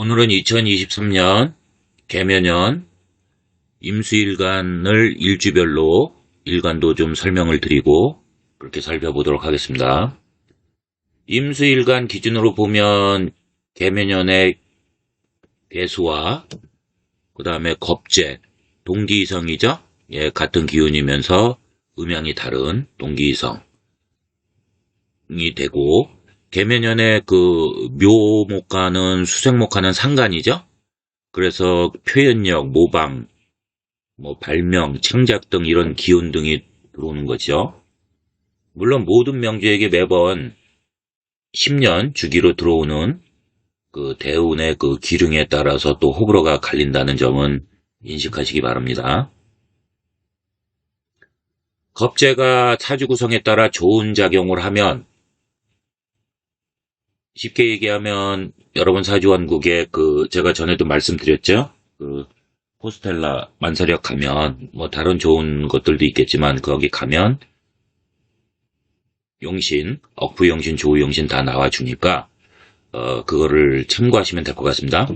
오늘은 2023년 개묘년 임수일간을 일주별로 일간도 좀 설명을 드리고 그렇게 살펴보도록 하겠습니다. 임수일간 기준으로 보면 개묘년의 개수와 그 다음에 겁재, 동기이성이죠. 예, 같은 기운이면서 음양이 다른 동기이성이 되고, 개묘년의 그 묘목과는 수생목과는 상간이죠. 그래서 표현력, 모방, 발명, 창작 등 이런 기운 등이 들어오는 거죠. 물론 모든 명주에게 매번 10년 주기로 들어오는 그 대운의 그 기륭에 따라서 또 호불호가 갈린다는 점은 인식하시기 바랍니다. 겁재가 사주 구성에 따라 좋은 작용을 하면, 쉽게 얘기하면 여러분 사주원국에 제가 전에도 말씀드렸죠. 포스텔라 만사력 가면 다른 좋은 것들도 있겠지만 거기 가면 용신, 억부용신, 조우용신 다 나와주니까 그거를 참고하시면 될 것 같습니다.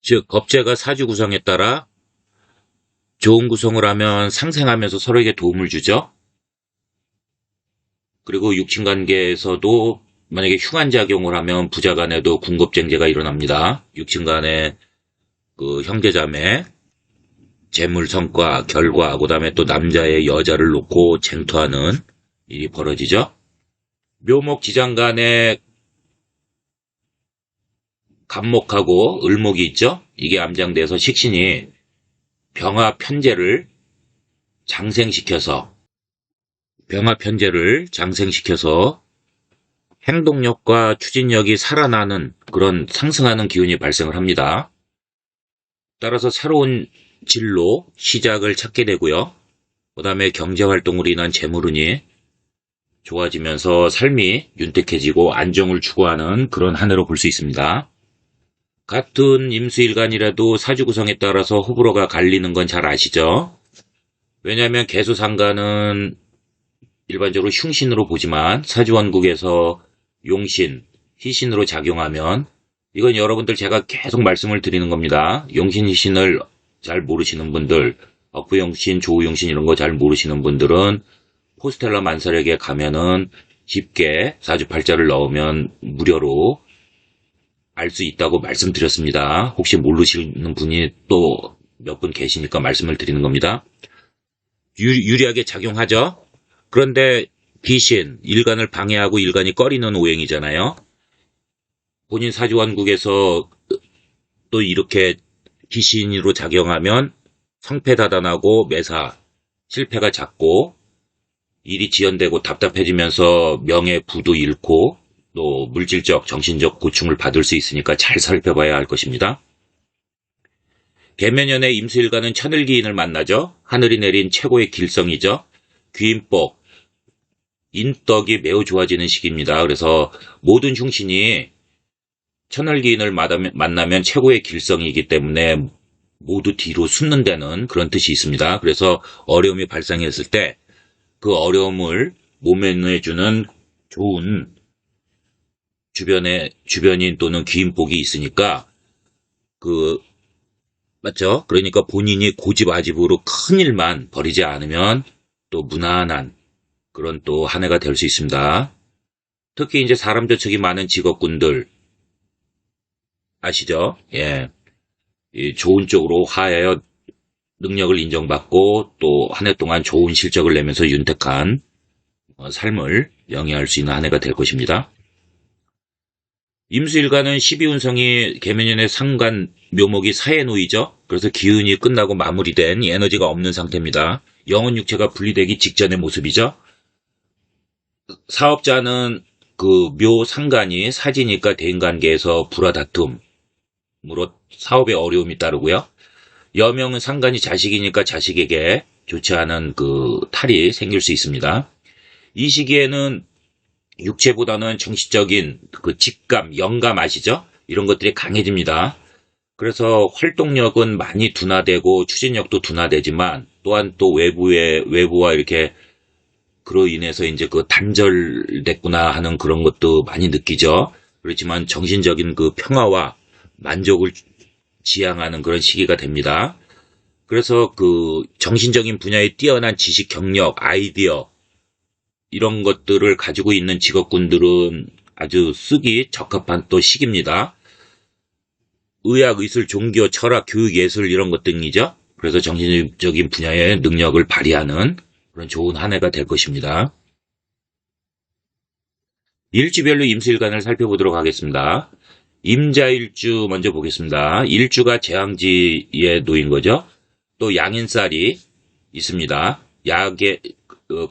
즉 겁재가 사주 구성에 따라 좋은 구성을 하면 상생하면서 서로에게 도움을 주죠. 그리고 육친관계에서도 만약에 흉한작용을 하면 부자간에도 군겁쟁제가 일어납니다. 육친간에 그 형제자매, 재물 성과, 결과, 그 다음에 또 남자의 여자를 놓고 쟁투하는 일이 벌어지죠. 묘목 지장간에 간목하고 을목이 있죠. 이게 암장돼서 식신이 병화 편제를 장생시켜서 행동력과 추진력이 살아나는 그런 상승하는 기운이 발생을 합니다. 따라서 새로운 진로, 시작을 찾게 되고요. 그 다음에 경제활동으로 인한 재물운이 좋아지면서 삶이 윤택해지고 안정을 추구하는 그런 한 해로 볼 수 있습니다. 같은 임수일간이라도 사주 구성에 따라서 호불호가 갈리는 건 잘 아시죠? 왜냐하면 개수상간은 일반적으로 흉신으로 보지만 사주원국에서 용신, 희신으로 작용하면, 이건 여러분들 제가 계속 말씀을 드리는 겁니다. 용신, 희신을 잘 모르시는 분들, 억부용신, 조우용신 이런 거 잘 모르시는 분들은 포스텔라 만사력에 가면은 쉽게 사주팔자를 넣으면 무료로 알 수 있다고 말씀드렸습니다. 혹시 모르시는 분이 또 몇 분 계시니까 말씀을 드리는 겁니다. 유리하게 작용하죠? 그런데 귀신, 일간을 방해하고 일간이 꺼리는 오행이잖아요. 본인 사주원국에서 또 이렇게 귀신으로 작용하면 성패다단하고 매사, 실패가 잦고 일이 지연되고 답답해지면서 명예, 부도 잃고 또 물질적, 정신적 고충을 받을 수 있으니까 잘 살펴봐야 할 것입니다. 개묘년의 임수일간은 천을기인을 만나죠. 하늘이 내린 최고의 길성이죠. 귀인복, 인덕이 매우 좋아지는 시기입니다. 그래서 모든 흉신이 천을기인을 만나면 최고의 길성이기 때문에 모두 뒤로 숨는다는 그런 뜻이 있습니다. 그래서 어려움이 발생했을 때 그 어려움을 모면해주는 좋은 주변인 또는 귀인복이 있으니까 맞죠? 그러니까 본인이 고집아집으로 큰 일만 벌이지 않으면 또 무난한 그런 또 한 해가 될 수 있습니다. 특히 이제 사람 저축이 많은 직업군들 아시죠? 예. 좋은 쪽으로 화하여 능력을 인정받고 또 한 해 동안 좋은 실적을 내면서 윤택한 삶을 영위할 수 있는 한 해가 될 것입니다. 임수일간은 12운성이 개묘년의 상간 묘목이 사에 놓이죠. 그래서 기운이 끝나고 마무리된 에너지가 없는 상태입니다. 영혼 육체가 분리되기 직전의 모습이죠. 사업자는 그 묘 상간이 사지니까 대인관계에서 불화다툼으로 사업에 어려움이 따르고요. 여명은 상간이 자식이니까 자식에게 좋지 않은 그 탈이 생길 수 있습니다. 이 시기에는 육체보다는 정신적인 그 직감, 영감 아시죠? 이런 것들이 강해집니다. 그래서 활동력은 많이 둔화되고 추진력도 둔화되지만 또한 또 외부와 이렇게 그로 인해서 이제 그 단절됐구나 하는 그런 것도 많이 느끼죠. 그렇지만 정신적인 그 평화와 만족을 지향하는 그런 시기가 됩니다. 그래서 그 정신적인 분야에 뛰어난 지식, 경력, 아이디어 이런 것들을 가지고 있는 직업군들은 아주 쓰기 적합한 또 시기입니다. 의학, 의술, 종교, 철학, 교육, 예술 이런 것 등이죠. 그래서 정신적인 분야의 능력을 발휘하는 그런 좋은 한 해가 될 것입니다. 일주별로 임수일간을 살펴보도록 하겠습니다. 임자일주 먼저 보겠습니다. 일주가 재앙지에 놓인 거죠. 또 양인살이 있습니다.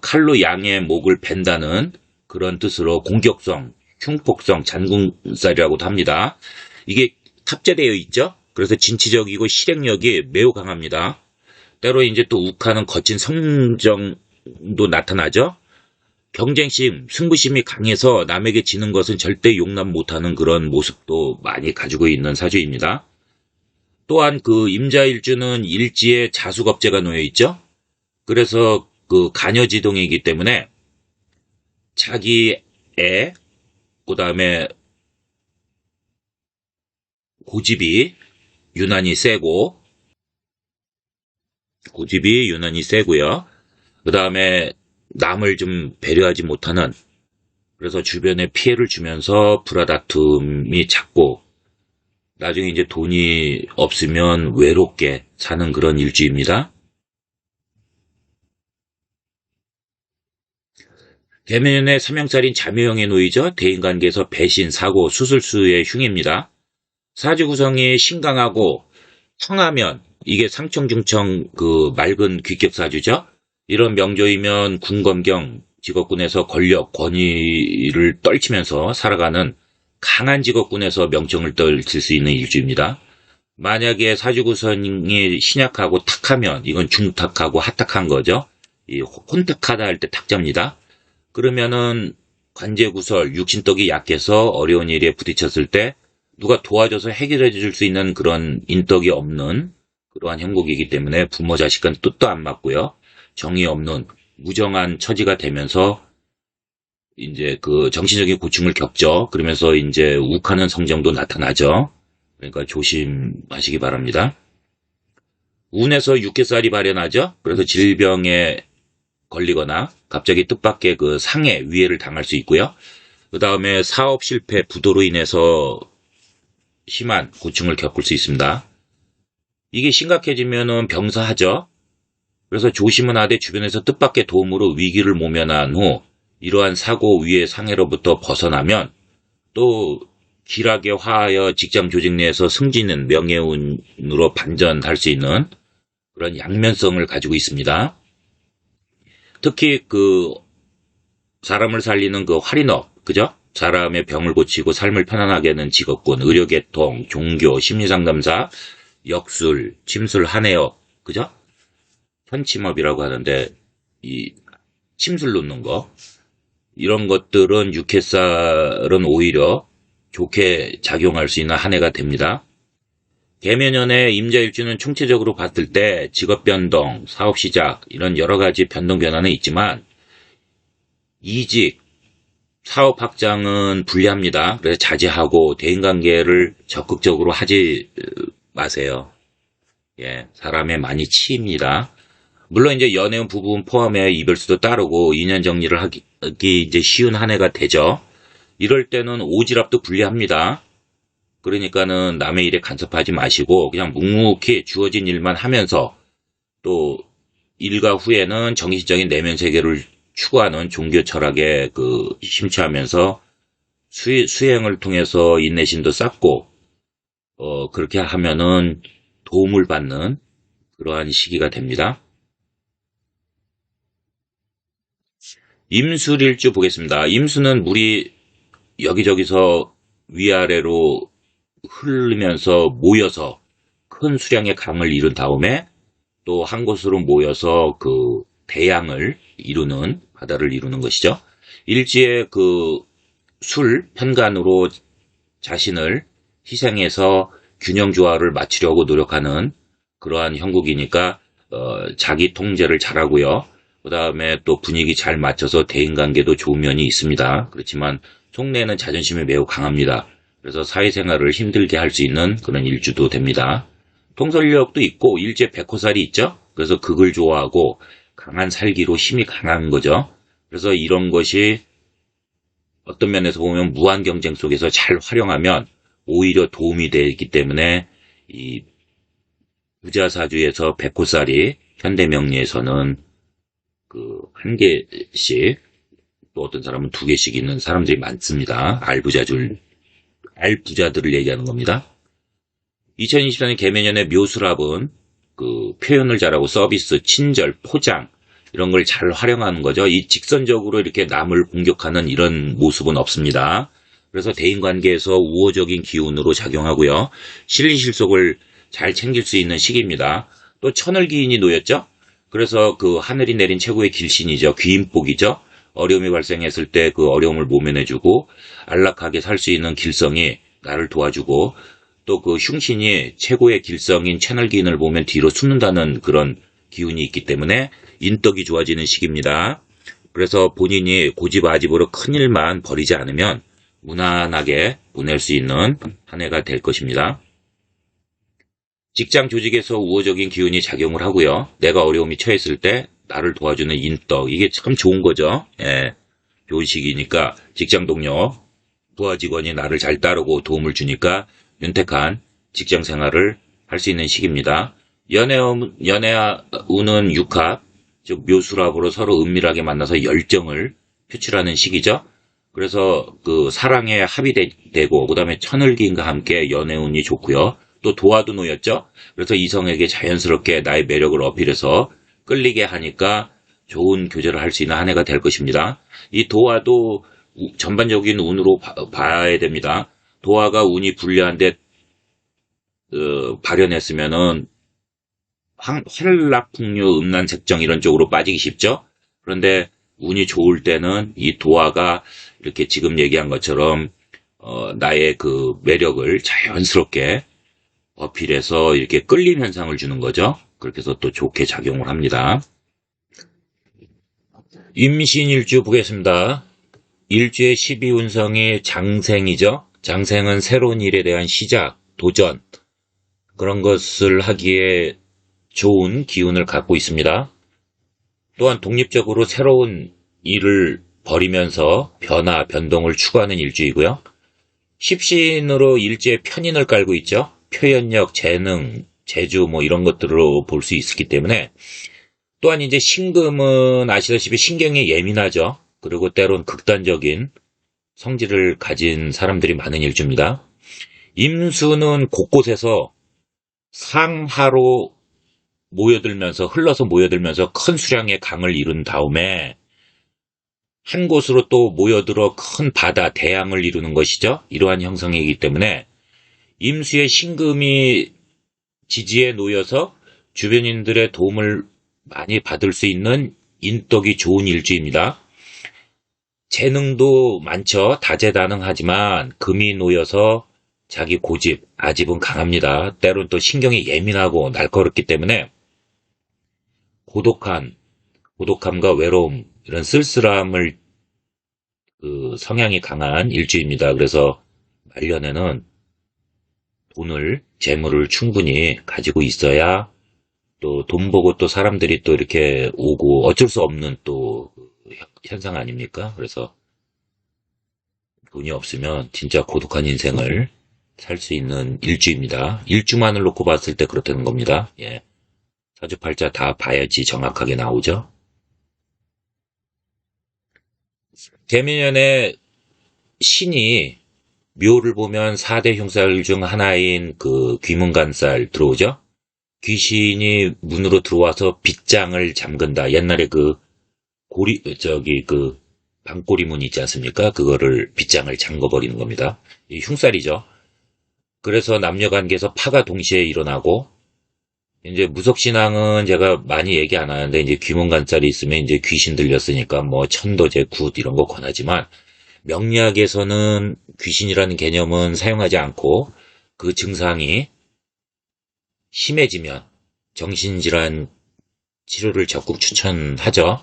칼로 양의 목을 벤다는 그런 뜻으로 공격성, 흉폭성, 잔군살이라고도 합니다. 이게 탑재되어 있죠. 그래서 진취적이고 실행력이 매우 강합니다. 때로 이제 또 욱하는 거친 성정도 나타나죠. 경쟁심, 승부심이 강해서 남에게 지는 것은 절대 용납 못하는 그런 모습도 많이 가지고 있는 사주입니다. 또한 그 임자일주는 일지에 자수겁재가 놓여 있죠. 그래서 그 가녀지동이기 때문에 자기 애, 그 다음에 고집이 유난히 세고요. 그 다음에 남을 좀 배려하지 못하는, 그래서 주변에 피해를 주면서 불화다툼이 잦고, 나중에 이제 돈이 없으면 외롭게 사는 그런 일주입니다. 개면의 삼형살인 자묘형에 놓이죠. 대인관계에서 배신, 사고, 수술수의 흉입니다. 사주 구성이 신강하고 청하면 이게 상청중청 그 맑은 귀격사주죠. 이런 명조이면 군검경 직업군에서 권력, 권위를 떨치면서 살아가는 강한 직업군에서 명청을 떨칠 수 있는 일주입니다. 만약에 사주 구성이 신약하고 탁하면 이건 중탁하고 하탁한 거죠. 이 혼탁하다 할 때 탁자입니다. 그러면은 관제구설, 육신떡이 약해서 어려운 일에 부딪혔을 때 누가 도와줘서 해결해 줄 수 있는 그런 인덕이 없는 그러한 형국이기 때문에 부모 자식은 뜻도 안 맞고요. 정이 없는 무정한 처지가 되면서 이제 그 정신적인 고충을 겪죠. 그러면서 이제 욱하는 성정도 나타나죠. 그러니까 조심하시기 바랍니다. 운에서 육개살이 발현하죠. 그래서 질병에 걸리거나 갑자기 뜻밖의 그 상해, 위해를 당할 수 있고요. 그 다음에 사업 실패, 부도로 인해서 심한 고충을 겪을 수 있습니다. 이게 심각해지면은 병사하죠. 그래서 조심은 하되 주변에서 뜻밖의 도움으로 위기를 모면한 후 이러한 사고, 위해, 상해로부터 벗어나면 또 길하게 화하여 직장 조직 내에서 승진은 명예운으로 반전할 수 있는 그런 양면성을 가지고 있습니다. 특히 그 사람을 살리는 그 활인업, 그죠? 사람의 병을 고치고 삶을 편안하게 하는 직업군, 의료계통, 종교, 심리상담사, 역술, 침술, 한해업, 그죠? 현침업이라고 하는데 이 침술 놓는 거, 이런 것들은 육해살은 오히려 좋게 작용할 수 있는 한 해가 됩니다. 개면연의 임자일주는 총체적으로 봤을 때 직업 변동, 사업 시작 이런 여러 가지 변동 변화는 있지만 이직, 사업 확장은 불리합니다. 그래서 자제하고 대인관계를 적극적으로 하지 마세요. 예, 사람에 많이 치입니다. 물론 이제 연애운 부분 포함해 이별수도 따르고 인연 정리를 하기 이제 쉬운 한 해가 되죠. 이럴 때는 오지랖도 불리합니다. 그러니까는 남의 일에 간섭하지 마시고 그냥 묵묵히 주어진 일만 하면서 또 일과 후에는 정신적인 내면 세계를 추구하는 종교 철학에 그 심취하면서 수행을 통해서 인내심도 쌓고 그렇게 하면은 도움을 받는 그러한 시기가 됩니다. 임술일주 보겠습니다. 임수는 물이 여기저기서 위아래로 흐르면서 모여서 큰 수량의 강을 이룬 다음에 또 한 곳으로 모여서 그 대양을 이루는, 바다를 이루는 것이죠. 일지의 그 술, 편간으로 자신을 희생해서 균형 조화를 맞추려고 노력하는 그러한 형국이니까 자기 통제를 잘하고요. 그 다음에 또 분위기 잘 맞춰서 대인관계도 좋은 면이 있습니다. 그렇지만 속내는 자존심이 매우 강합니다. 그래서 사회생활을 힘들게 할 수 있는 그런 일주도 됩니다. 통솔력도 있고 일제 백호살이 있죠. 그래서 극을 좋아하고 강한 살기로 힘이 강한 거죠. 그래서 이런 것이 어떤 면에서 보면 무한 경쟁 속에서 잘 활용하면 오히려 도움이 되기 때문에 이 부자사주에서 백호살이 현대명리에서는 그 한 개씩, 또 어떤 사람은 두 개씩 있는 사람들이 많습니다. 알부자들을 얘기하는 겁니다. 2024년 개묘년의 묘수랍은 그 표현을 잘하고 서비스, 친절, 포장 이런 걸 잘 활용하는 거죠. 이 직선적으로 이렇게 남을 공격하는 이런 모습은 없습니다. 그래서 대인관계에서 우호적인 기운으로 작용하고요. 실리실속을 잘 챙길 수 있는 시기입니다. 또 천을기인이 놓였죠. 그래서 그 하늘이 내린 최고의 길신이죠. 귀인복이죠. 어려움이 발생했을 때 그 어려움을 모면해주고 안락하게 살 수 있는 길성이 나를 도와주고, 또 그 흉신이 최고의 길성인 천을기인을 보면 뒤로 숨는다는 그런 기운이 있기 때문에 인덕이 좋아지는 시기입니다. 그래서 본인이 고집아집으로 큰일만 벌이지 않으면 무난하게 보낼 수 있는 한 해가 될 것입니다. 직장 조직에서 우호적인 기운이 작용을 하고요. 내가 어려움이 처했을 때 나를 도와주는 인덕, 이게 참 좋은 거죠. 예, 좋은 시기니까 직장 동료, 부하 직원이 나를 잘 따르고 도움을 주니까 윤택한 직장 생활을 할 수 있는 시기입니다. 연애운은 육합, 즉 묘수랍으로 서로 은밀하게 만나서 열정을 표출하는 시기죠. 그래서 그 사랑에 합이 되고, 그 다음에 천을기인과 함께 연애운이 좋고요. 또 도화도 놓였죠. 그래서 이성에게 자연스럽게 나의 매력을 어필해서 끌리게 하니까 좋은 교제를 할 수 있는 한 해가 될 것입니다. 이 도화도 전반적인 운으로 봐야 됩니다. 도화가 운이 불리한데 발현했으면은 활락풍류, 음란색정 이런 쪽으로 빠지기 쉽죠. 그런데 운이 좋을 때는 이 도화가 이렇게 지금 얘기한 것처럼 나의 그 매력을 자연스럽게 어필해서 이렇게 끌림 현상을 주는 거죠. 그렇게 해서 또 좋게 작용을 합니다. 임신일주 보겠습니다. 일주의 12운성이 장생이죠. 장생은 새로운 일에 대한 시작, 도전, 그런 것을 하기에 좋은 기운을 갖고 있습니다. 또한 독립적으로 새로운 일을 벌이면서 변화, 변동을 추구하는 일주이고요. 십신으로 일주에 편인을 깔고 있죠. 표현력, 재능, 재주 뭐 이런 것들로 볼 수 있기 때문에, 또한 이제 신금은 아시다시피 신경이 예민하죠. 그리고 때론 극단적인 성질을 가진 사람들이 많은 일주입니다. 임수는 곳곳에서 상하로 흘러서 모여들면서 큰 수량의 강을 이룬 다음에 한 곳으로 또 모여들어 큰 바다, 대양을 이루는 것이죠. 이러한 형성이기 때문에 임수의 신금이 지지에 놓여서 주변인들의 도움을 많이 받을 수 있는 인덕이 좋은 일주입니다. 재능도 많죠. 다재다능하지만 금이 놓여서 자기 고집, 아집은 강합니다. 때론 또 신경이 예민하고 날카롭기 때문에 고독함과 외로움, 이런 쓸쓸함을 성향이 강한 일주입니다. 그래서 말년에는 재물을 충분히 가지고 있어야 또 돈 보고 또 사람들이 또 이렇게 오고 어쩔 수 없는 또 현상 아닙니까? 그래서 돈이 없으면 진짜 고독한 인생을 살 수 있는 일주입니다. 일주만을 놓고 봤을 때 그렇다는 겁니다. 예. 사주팔자 다 봐야지 정확하게 나오죠. 개묘년에 신이 묘를 보면 4대 흉살 중 하나인 그 귀문간살 들어오죠. 귀신이 문으로 들어와서 빗장을 잠근다. 옛날에 그 방꼬리문 있지 않습니까? 그거를 빗장을 잠궈버리는 겁니다. 이 흉살이죠. 그래서 남녀관계에서 파가 동시에 일어나고, 이제 무속신앙은 제가 많이 얘기 안 하는데, 이제 귀문간살이 있으면 이제 귀신 들렸으니까 뭐 천도제, 굿 이런 거 권하지만, 명리학에서는 귀신이라는 개념은 사용하지 않고, 그 증상이 심해지면 정신질환 치료를 적극 추천하죠.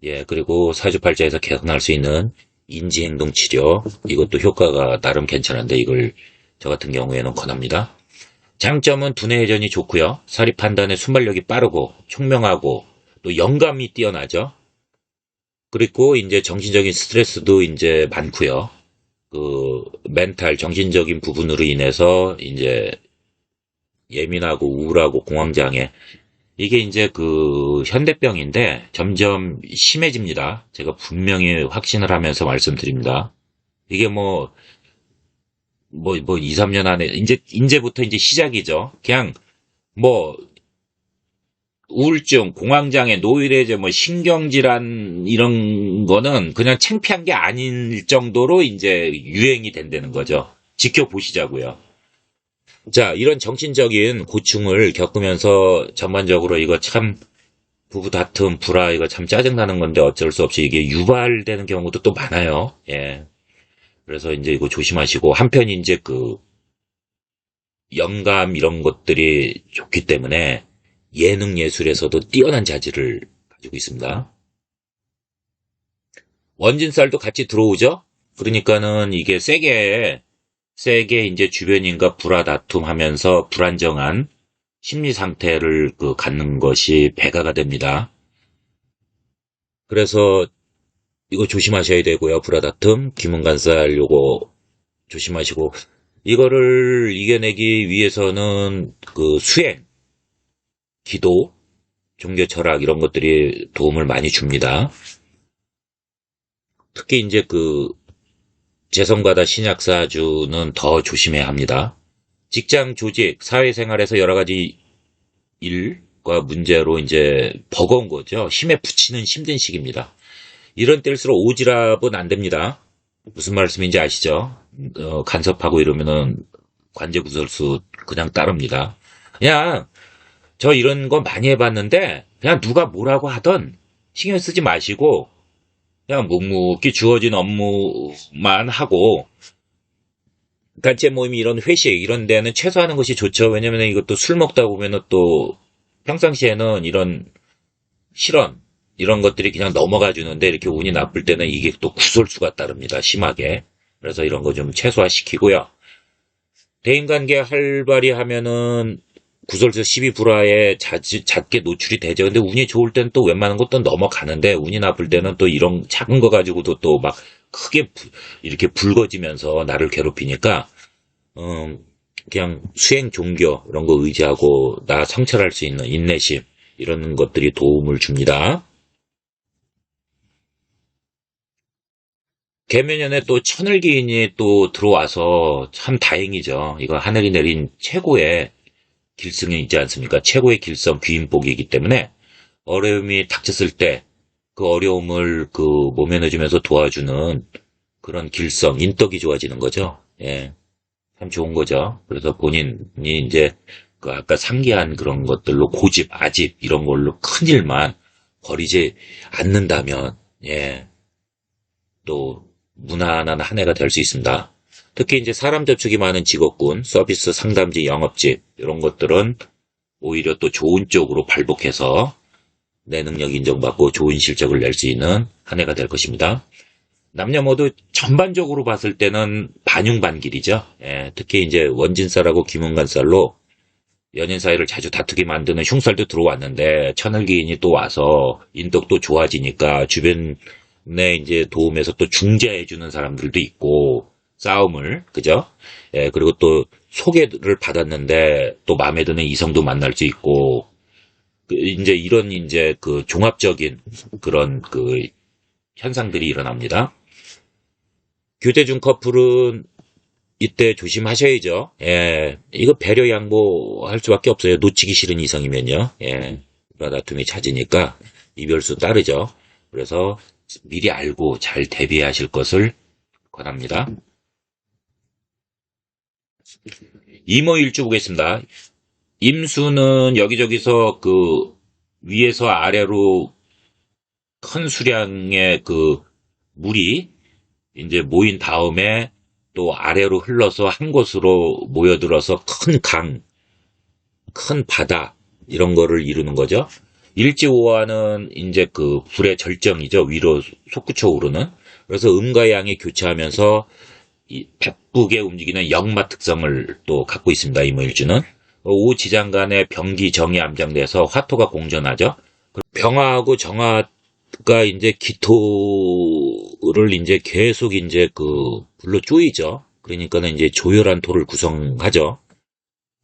예, 그리고 사주팔자에서 개선할 수 있는 인지행동 치료, 이것도 효과가 나름 괜찮은데 이걸 저 같은 경우에는 권합니다. 장점은 두뇌 회전이 좋고요. 사리 판단의 순발력이 빠르고 총명하고 또 영감이 뛰어나죠. 그리고 이제 정신적인 스트레스도 이제 많고요. 그 멘탈 정신적인 부분으로 인해서 이제 예민하고 우울하고 공황장애, 이게 이제 그 현대병인데 점점 심해집니다. 제가 분명히 확신을 하면서 말씀드립니다. 이게 뭐 2, 3년 안에 이제부터 이제 시작이죠. 그냥 뭐 우울증, 공황장애, 노이로제, 뭐 신경질환 이런 거는 그냥 창피한 게 아닐 정도로 이제 유행이 된다는 거죠. 지켜보시자고요. 자, 이런 정신적인 고충을 겪으면서 전반적으로 이거 참 부부 다툼, 불화, 이거 참 짜증나는 건데 어쩔 수 없이 이게 유발되는 경우도 또 많아요. 예. 그래서 이제 이거 조심하시고, 한편 이제 그 영감 이런 것들이 좋기 때문에 예능 예술에서도 뛰어난 자질을 가지고 있습니다. 원진살도 같이 들어오죠? 그러니까는 이게 세게 이제 주변인과 불화 다툼하면서 불안정한 심리 상태를 갖는 것이 배가가 됩니다. 그래서 이거 조심하셔야 되고요. 불화 다툼, 귀문간살 요거 조심하시고, 이거를 이겨내기 위해서는 그 수행, 기도, 종교 철학 이런 것들이 도움을 많이 줍니다. 특히 이제 그 재성과다 신약사주는 더 조심해야 합니다. 직장, 조직, 사회생활에서 여러 가지 일과 문제로 이제 버거운 거죠. 힘에 부치는 힘든 시기입니다. 이런 때일수록 오지랖은 안 됩니다. 무슨 말씀인지 아시죠? 간섭하고 이러면은 관제구설수 그냥 따릅니다. 그냥 저 이런 거 많이 해봤는데 그냥 누가 뭐라고 하던 신경 쓰지 마시고 그냥 묵묵히 주어진 업무만 하고, 단체 모임 이런 회식 이런 데는 최소화하는 것이 좋죠. 왜냐면 이것도 술 먹다 보면은 또 평상시에는 이런 실언 이런 것들이 그냥 넘어가 주는데 이렇게 운이 나쁠 때는 이게 또 구설수가 따릅니다. 심하게. 그래서 이런 거 좀 최소화시키고요. 대인관계 활발히 하면은 구설수 시비불화에 잦게 노출이 되죠. 근데 운이 좋을 때는 또 웬만한 것도 넘어가는데 운이 나쁠 때는 또 이런 작은 거 가지고도 또 막 크게 이렇게 붉어지면서 나를 괴롭히니까 그냥 수행 종교 이런 거 의지하고 나 성찰할 수 있는 인내심 이런 것들이 도움을 줍니다. 개묘년에 또 천을기인이 또 들어와서 참 다행이죠. 이거 하늘이 내린 최고의 길성이 있지 않습니까? 최고의 길성 귀인복이기 때문에 어려움이 닥쳤을 때 그 어려움을 모면해주면서 도와주는 그런 길성, 인덕이 좋아지는 거죠. 예. 참 좋은 거죠. 그래서 본인이 이제 아까 상기한 그런 것들로 고집, 아집 이런 걸로 큰 일만 버리지 않는다면 예. 또 무난한 한 해가 될 수 있습니다. 특히 이제 사람 접촉이 많은 직업군, 서비스, 상담직, 영업직 이런 것들은 오히려 또 좋은 쪽으로 발복해서 내 능력 인정받고 좋은 실적을 낼 수 있는 한 해가 될 것입니다. 남녀 모두 전반적으로 봤을 때는 반윤반길이죠. 예, 특히 이제 원진살하고 귀문간살로 연인 사이를 자주 다투게 만드는 흉살도 들어왔는데 천을기인이 또 와서 인덕도 좋아지니까 주변에 이제 도움에서 또 중재해주는 사람들도 있고 싸움을 그죠? 예, 그리고 또 소개를 받았는데 또 마음에 드는 이성도 만날 수 있고 이제 이런 이제 종합적인 그런 현상들이 일어납니다. 교제 중 커플은 이때 조심하셔야죠. 예, 이거 배려 양보할 수밖에 없어요. 놓치기 싫은 이성이면요. 예, 다툼이 잦으니까 이별수 따르죠. 그래서 미리 알고 잘 대비하실 것을 권합니다. 이모일주 보겠습니다. 임수는 여기저기서 위에서 아래로 큰 수량의 물이 이제 모인 다음에 또 아래로 흘러서 한 곳으로 모여들어서 큰 강, 큰 바다 이런 거를 이루는 거죠. 일지오화는 이제 그 불의 절정이죠. 위로 솟구쳐 오르는. 그래서 음과 양이 교차하면서 바쁘게 움직이는 역마 특성을 또 갖고 있습니다. 이모일주는. 오지장 간의 병기 정이 암장돼서 화토가 공존하죠. 병화하고 정화가 이제 기토를 이제 계속 이제 그 불로 쪼이죠. 그러니까는 이제 조열한 토를 구성하죠.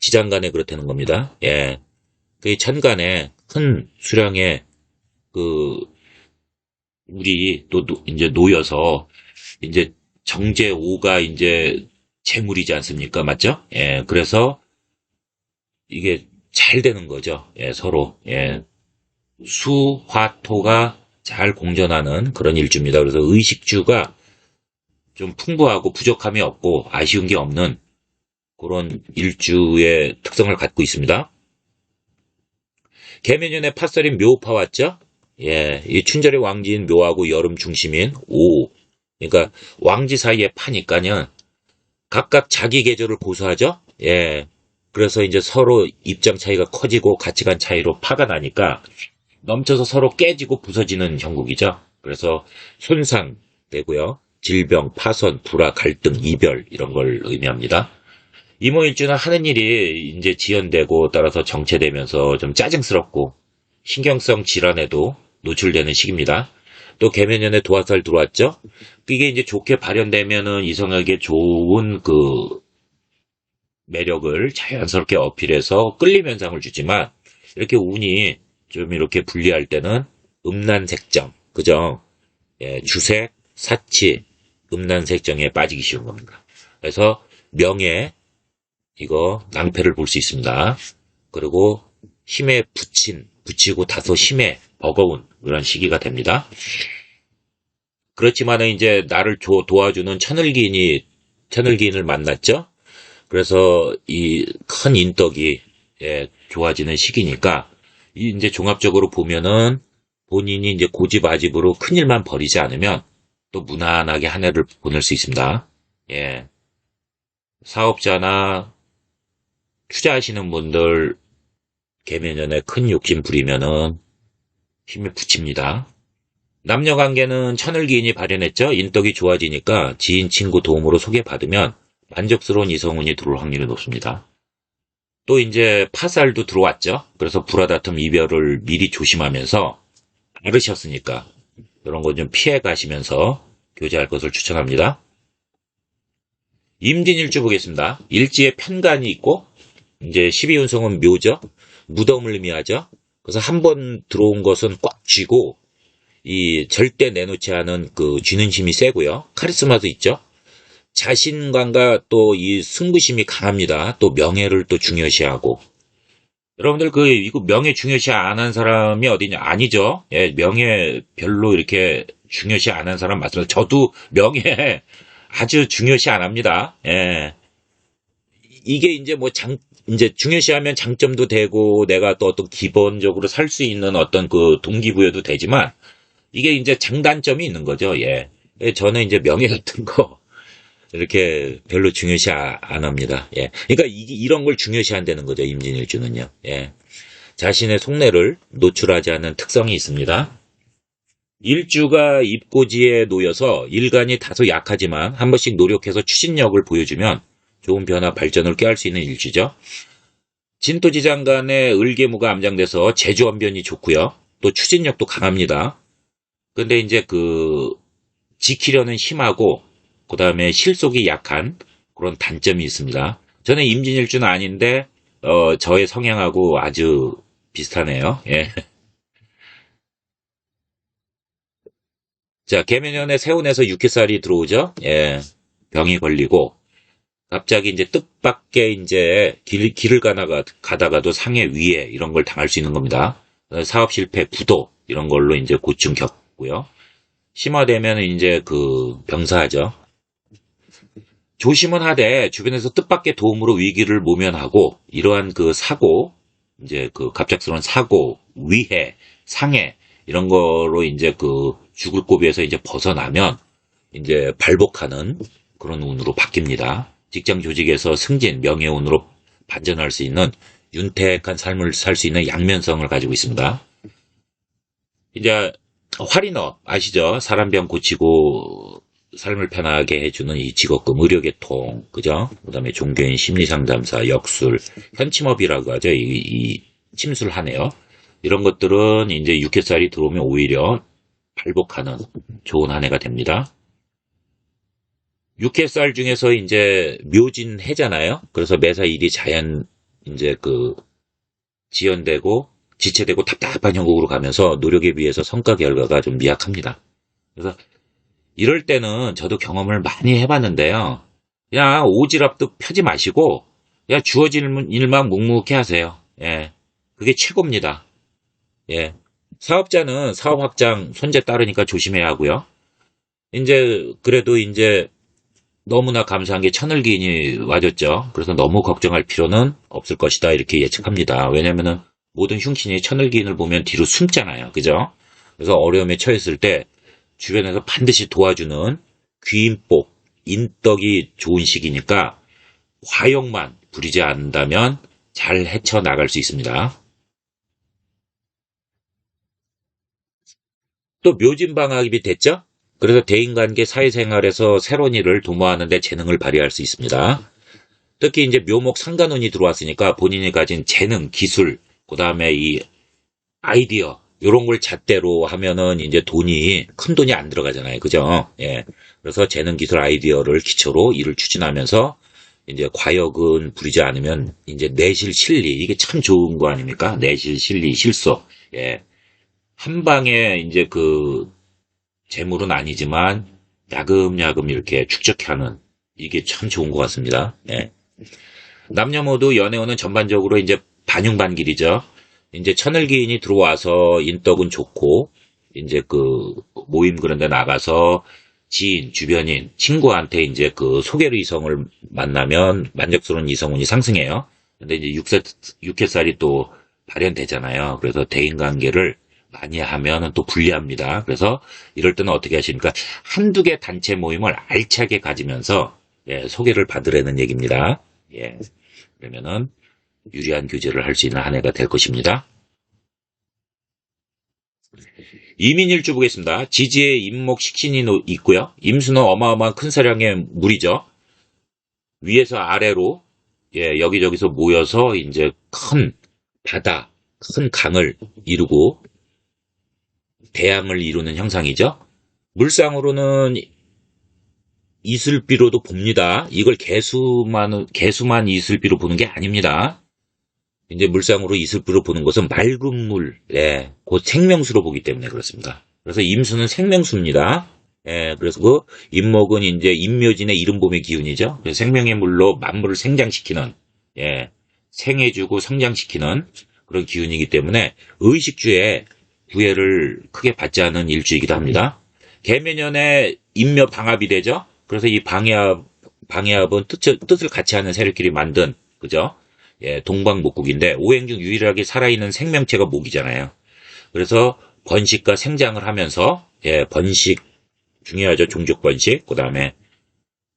지장 간에 그렇다는 겁니다. 예. 그 천간에 큰 수량의 그 물이 또 이제 놓여서 이제 정제오가 이제 재물이지 않습니까? 맞죠? 예. 그래서 이게 잘 되는 거죠. 예, 서로. 예. 수, 화, 토가 잘 공존하는 그런 일주입니다. 그래서 의식주가 좀 풍부하고 부족함이 없고 아쉬운 게 없는 그런 일주의 특성을 갖고 있습니다. 개면연에 팥살인 묘파 왔죠? 예, 이 춘절의 왕지인 묘하고 여름 중심인 오. 그러니까 왕지 사이에 파니까는 각각 자기 계절을 고수하죠? 예. 그래서 이제 서로 입장 차이가 커지고 가치관 차이로 파가 나니까 넘쳐서 서로 깨지고 부서지는 형국이죠. 그래서 손상되고요. 질병, 파손, 불화, 갈등, 이별 이런 걸 의미합니다. 이모일주는 하는 일이 이제 지연되고 따라서 정체되면서 좀 짜증스럽고 신경성 질환에도 노출되는 시기입니다. 또 개면연에 도화살 들어왔죠? 이게 이제 좋게 발현되면은 이성에게 좋은 그 매력을 자연스럽게 어필해서 끌림 현상을 주지만 이렇게 운이 좀 이렇게 불리할 때는 음란색정, 그죠? 예, 주색, 사치, 음란색정에 빠지기 쉬운 겁니다. 그래서 명예, 이거 낭패를 볼 수 있습니다. 그리고 힘에 붙이고 다소 힘에 버거운 그런 시기가 됩니다. 그렇지만은 이제 나를 도와주는 천을기인을 만났죠. 그래서 이 큰 인덕이 예, 좋아지는 시기니까 이제 종합적으로 보면은 본인이 이제 고집아집으로 큰일만 벌이지 않으면 또 무난하게 한 해를 보낼 수 있습니다. 예. 사업자나 투자하시는 분들 개면연에 큰 욕심 부리면은 힘에 붙입니다. 남녀 관계는 천을기인이 발현했죠. 인덕이 좋아지니까 지인 친구 도움으로 소개받으면 만족스러운 이성운이 들어올 확률이 높습니다. 또 이제 파살도 들어왔죠. 그래서 불화다툼 이별을 미리 조심하면서 알으셨으니까 이런 거 좀 피해 가시면서 교제할 것을 추천합니다. 임진일주 보겠습니다. 일지에 편간이 있고 이제 12운성은 묘죠. 무덤을 의미하죠. 그래서 한 번 들어온 것은 꽉 쥐고 이 절대 내놓지 않은 그 쥐는 힘이 세고요. 카리스마도 있죠. 자신감과 또 이 승부심이 강합니다. 또 명예를 또 중요시하고. 여러분들 이거 명예 중요시 안 한 사람이 어디냐? 아니죠. 예, 명예 별로 이렇게 중요시 안 한 사람 맞습니다. 저도 명예 아주 중요시 안 합니다. 예. 이게 이제 이제 중요시하면 장점도 되고 내가 또 어떤 기본적으로 살 수 있는 어떤 그 동기부여도 되지만 이게 이제 장단점이 있는 거죠. 예. 저는 이제 명예 같은 거 이렇게 별로 중요시 안 합니다. 예. 그러니까 이런 걸 중요시 한다는 거죠. 임진일주는요. 예. 자신의 속내를 노출하지 않는 특성이 있습니다. 일주가 입고지에 놓여서 일간이 다소 약하지만 한 번씩 노력해서 추진력을 보여주면 좋은 변화 발전을 꾀할 수 있는 일주죠. 진토지장 간의 을계무가 암장돼서 제주언변이 좋고요. 또 추진력도 강합니다. 근데 이제 지키려는 힘하고 그 다음에 실속이 약한 그런 단점이 있습니다. 저는 임진일주는 아닌데 저의 성향하고 아주 비슷하네요. 예. 자, 개면연에 세운에서 육회살이 들어오죠. 예. 병이 걸리고 갑자기 이제 뜻밖의 이제 길을 가다가도 상해 위해 이런 걸 당할 수 있는 겁니다. 사업 실패, 부도 이런 걸로 이제 고충 겪고요. 심화되면 이제 병사하죠. 조심은 하되 주변에서 뜻밖의 도움으로 위기를 모면하고 이러한 사고, 이제 갑작스러운 사고, 위해, 상해 이런 거로 이제 죽을 고비에서 이제 벗어나면 이제 발복하는 그런 운으로 바뀝니다. 직장 조직에서 승진, 명예운으로 반전할 수 있는 윤택한 삶을 살 수 있는 양면성을 가지고 있습니다. 이제 할인업 아시죠? 사람병 고치고 삶을 편하게 해주는 이 직업금, 의료계통, 그죠? 그 다음에 종교인 심리상담사, 역술, 현침업이라고 하죠. 이 침술하네요. 이런 것들은 이제 6회살이 들어오면 오히려 발복하는 좋은 한 해가 됩니다. 6회살 중에서 이제 묘진 해잖아요. 그래서 매사 일이 자연 이제 지연되고 지체되고 답답한 형국으로 가면서 노력에 비해서 성과 결과가 좀 미약합니다. 그래서 이럴 때는 저도 경험을 많이 해봤는데요. 그냥 오지랖도 펴지 마시고 그냥 주어진 일만 묵묵히 하세요. 예, 그게 최고입니다. 예, 사업자는 사업 확장 손재 따르니까 조심해야 하고요. 이제 그래도 이제 너무나 감사한 게 천을기인이 와줬죠. 그래서 너무 걱정할 필요는 없을 것이다 이렇게 예측합니다. 왜냐면은 모든 흉신이 천을기인을 보면 뒤로 숨잖아요. 그죠? 그래서 어려움에 처했을 때 주변에서 반드시 도와주는 귀인복, 인덕이 좋은 시기니까 과욕만 부리지 않는다면 잘 헤쳐나갈 수 있습니다. 또 묘진방학이 됐죠? 그래서 대인관계 사회생활에서 새로운 일을 도모하는 데 재능을 발휘할 수 있습니다. 특히 이제 묘목 상관운이 들어왔으니까 본인이 가진 재능, 기술, 그 다음에 이 아이디어, 요런 걸 잣대로 하면은 이제 큰 돈이 안 들어가잖아요. 그죠? 예. 그래서 재능, 기술, 아이디어를 기초로 일을 추진하면서 이제 과욕은 부리지 않으면 이제 내실, 실리, 이게 참 좋은 거 아닙니까? 내실, 실리, 실속. 예. 한 방에 이제 재물은 아니지만 야금야금 이렇게 축적하는 이게 참 좋은 것 같습니다. 예. 남녀모두 연애운은 전반적으로 이제 반흉반길이죠. 이제 천을기인이 들어와서 인덕은 좋고 이제 모임 그런 데 나가서 지인, 주변인, 친구한테 이제 소개로 이성을 만나면 만족스러운 이성운이 상승해요. 근데 이제 6회살이 또 발현되잖아요. 그래서 대인관계를 많이 하면 또 불리합니다. 그래서 이럴 때는 어떻게 하십니까? 한두 개 단체 모임을 알차게 가지면서 예, 소개를 받으라는 얘기입니다. 예. 그러면은 유리한 교제를 할 수 있는 한 해가 될 것입니다. 이민일주 보겠습니다. 지지에 임목 식신이 있고요. 임수는 어마어마한 큰 사량의 물이죠. 위에서 아래로 예, 여기저기서 모여서 이제 큰 바다, 큰 강을 이루고 대양을 이루는 형상이죠. 물상으로는 이슬비로도 봅니다. 이걸 개수만 이슬비로 보는 게 아닙니다. 이제 물상으로 이슬비로 보는 것은 맑은 물, 예, 곧 생명수로 보기 때문에 그렇습니다. 그래서 임수는 생명수입니다. 예, 그래서 임목은 이제 임묘진의 이른봄의 기운이죠. 그래서 생명의 물로 만물을 생장시키는, 예, 생해주고 성장시키는 그런 기운이기 때문에 의식주에 구애를 크게 받지 않은 일주이기도 합니다. 개묘년에 임묘 방합이 되죠. 그래서 이 방해합은 뜻을 같이 하는 세력끼리 만든, 그죠? 예, 동방목국인데 오행 중 유일하게 살아있는 생명체가 목이잖아요. 그래서 번식과 생장을 하면서 예, 번식 중요하죠. 종족 번식. 그다음에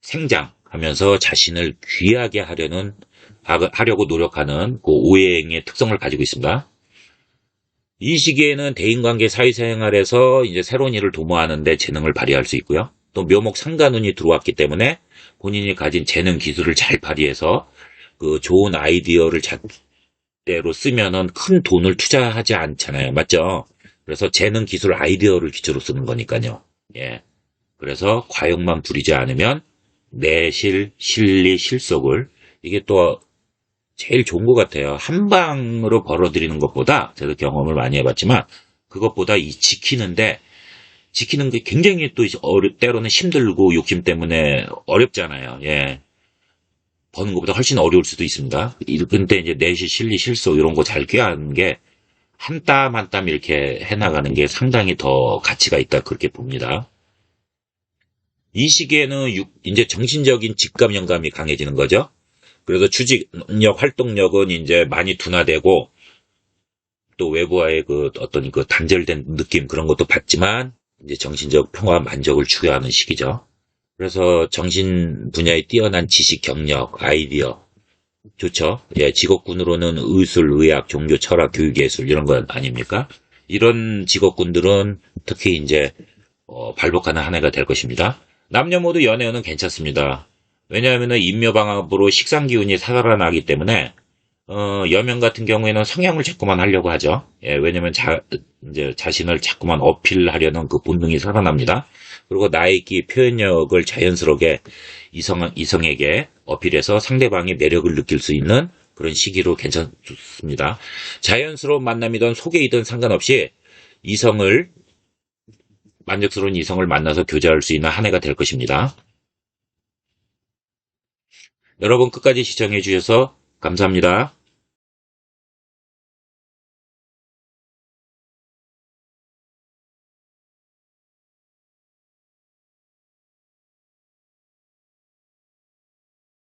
생장하면서 자신을 귀하게 하려고 노력하는 그 오행의 특성을 가지고 있습니다. 이 시기에는 대인관계 사회생활에서 이제 새로운 일을 도모하는데 재능을 발휘할 수 있고요. 또 묘목 상관운이 들어왔기 때문에 본인이 가진 재능 기술을 잘 발휘해서 좋은 아이디어를 잣대로 쓰면은 큰 돈을 투자하지 않잖아요. 맞죠? 그래서 재능 기술 아이디어를 기초로 쓰는 거니까요. 예. 그래서 과욕만 부리지 않으면 내실, 실리, 실속을 이게 또 제일 좋은 것 같아요. 한 방으로 벌어들이는 것보다 저도 경험을 많이 해봤지만 그것보다 지키는 게 굉장히 또 때로는 힘들고 욕심 때문에 어렵잖아요. 예. 버는 것보다 훨씬 어려울 수도 있습니다. 근데 이제 내실, 실리, 실속 이런 거 잘 꾀하는 게 한 땀 한 땀 이렇게 해나가는 게 상당히 더 가치가 있다 그렇게 봅니다. 이 시기에는 이제 정신적인 직감 영감이 강해지는 거죠. 그래서 추진력, 활동력은 이제 많이 둔화되고 또 외부와의 어떤 단절된 느낌 그런 것도 받지만 이제 정신적 평화, 만족을 추구하는 시기죠. 그래서 정신 분야에 뛰어난 지식, 경력, 아이디어 좋죠. 예, 직업군으로는 의술, 의학, 종교, 철학, 교육예술 이런 건 아닙니까? 이런 직업군들은 특히 이제 발복하는 한 해가 될 것입니다. 남녀 모두 연애운은 괜찮습니다. 왜냐하면 인묘방압으로 식상기운이 살아나기 때문에 여명 같은 경우에는 성형을 자꾸만 하려고 하죠. 예, 왜냐면 이제 자신을 자꾸만 어필하려는 그 본능이 살아납니다. 그리고 나의 기 표현력을 자연스럽게 이성에게 어필해서 상대방이 매력을 느낄 수 있는 그런 시기로 괜찮습니다. 자연스러운 만남이든 소개이든 상관없이 만족스러운 이성을 만나서 교제할 수 있는 한 해가 될 것입니다. 여러분 끝까지 시청해 주셔서 감사합니다.